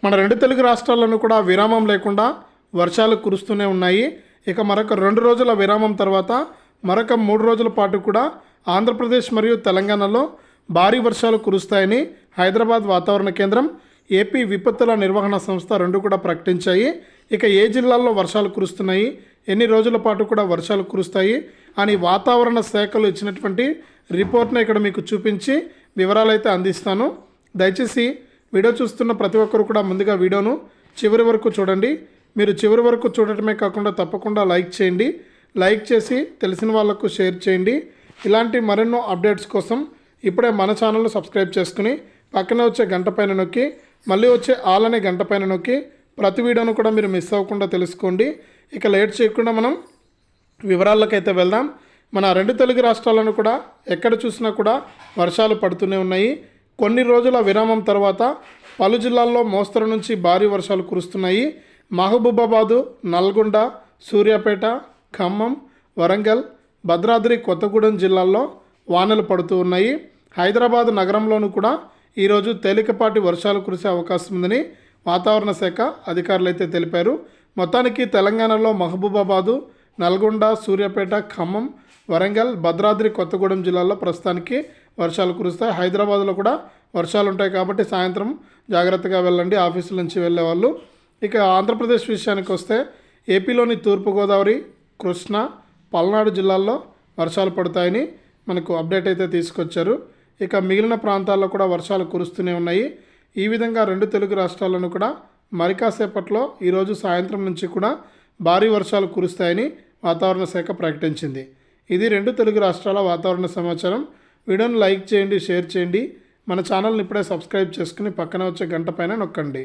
మన రెండు తెలుగు రాష్ట్రాలను కూడా విరామం లేకుండా వర్షాలు కురుస్తూనే ఉన్నాయి. ఇక మరొక 2 రోజుల విరామం తర్వాత మరొక 3 రోజుల పాటు కూడా ఆంధ్రప్రదేశ్ మరియు తెలంగాణలో భారీ వర్షాలు కురుస్తాయని హైదరాబాద్ వాతావరణ కేంద్రం, ఏపీ విపత్తుల నిర్వహణ సంస్థ రెండు కూడా ప్రకటించాయి. ఇక ఏ జిల్లాల్లో వర్షాలు కురుస్తున్నాయి, ఎన్ని రోజుల పాటు కూడా వర్షాలు కురుస్తాయి అని వాతావరణ శాఖలు ఇచ్చినటువంటి రిపోర్ట్ను ఇక్కడ మీకు చూపించి వివరాలు అయితే అందిస్తాను. దయచేసి వీడియో చూస్తున్న ప్రతి ఒక్కరు కూడా ముందుగా వీడియోను చివరి వరకు చూడండి. మీరు చివరి వరకు చూడటమే కాకుండా తప్పకుండా లైక్ చేయండి. లైక్ చేసి తెలిసిన వాళ్ళకు షేర్ చేయండి. ఇలాంటి మరెన్నో అప్డేట్స్ కోసం ఇప్పుడే మన ఛానల్ను సబ్స్క్రైబ్ చేసుకుని పక్కనే వచ్చే గంట పైన నొక్కి మళ్ళీ వచ్చే ఆల్ అనే గంట పైన నొక్కి ప్రతి వీడియోను కూడా మీరు మిస్ అవ్వకుండా తెలుసుకోండి. ఇక లేట్ చేయకుండా మనం వివరాలకైతే వెళ్దాం. మన రెండు తెలుగు రాష్ట్రాలను కూడా ఎక్కడ చూసినా కూడా వర్షాలు పడుతూనే ఉన్నాయి. కొన్ని రోజుల విరామం తర్వాత పలు జిల్లాల్లో మోస్తరు నుంచి భారీ వర్షాలు కురుస్తున్నాయి. మహబూబాబాదు, నల్గొండ, సూర్యాపేట, ఖమ్మం, వరంగల్, భద్రాద్రి కొత్తగూడెం జిల్లాల్లో వానలు పడుతూ ఉన్నాయి. హైదరాబాద్ నగరంలోనూ కూడా ఈరోజు తేలికపాటి వర్షాలు కురిసే అవకాశం ఉందని వాతావరణ శాఖ అధికారులు అయితే తెలిపారు. మొత్తానికి తెలంగాణలో మహబూబాబాదు, నల్గొండ, సూర్యాపేట, ఖమ్మం, వరంగల్, భద్రాద్రి కొత్తగూడెం జిల్లాల్లో ప్రస్తుతానికి వర్షాలు కురుస్తాయి. హైదరాబాద్లో కూడా వర్షాలు ఉంటాయి కాబట్టి సాయంత్రం జాగ్రత్తగా వెళ్ళండి ఆఫీసుల నుంచి వెళ్ళే వాళ్ళు. ఇక ఆంధ్రప్రదేశ్ విషయానికి వస్తే ఏపీలోని తూర్పుగోదావరి, కృష్ణా, పల్నాడు జిల్లాల్లో వర్షాలు పడతాయని మనకు అప్డేట్ అయితే తీసుకొచ్చారు. ఇక మిగిలిన ప్రాంతాల్లో కూడా వర్షాలు కురుస్తూనే ఉన్నాయి. ఈ విధంగా రెండు తెలుగు రాష్ట్రాలను కూడా మరి కాసేపట్లో ఈరోజు సాయంత్రం నుంచి కూడా భారీ వర్షాలు కురుస్తాయని వాతావరణ శాఖ ప్రకటించింది. ఇది రెండు తెలుగు రాష్ట్రాల వాతావరణ సమాచారం. వీడియోను లైక్ చేయండి, షేర్ చేయండి. మన ఛానల్ని ఇప్పుడే సబ్స్క్రైబ్ చేసుకుని పక్కన వచ్చే గంట పైన నొక్కండి.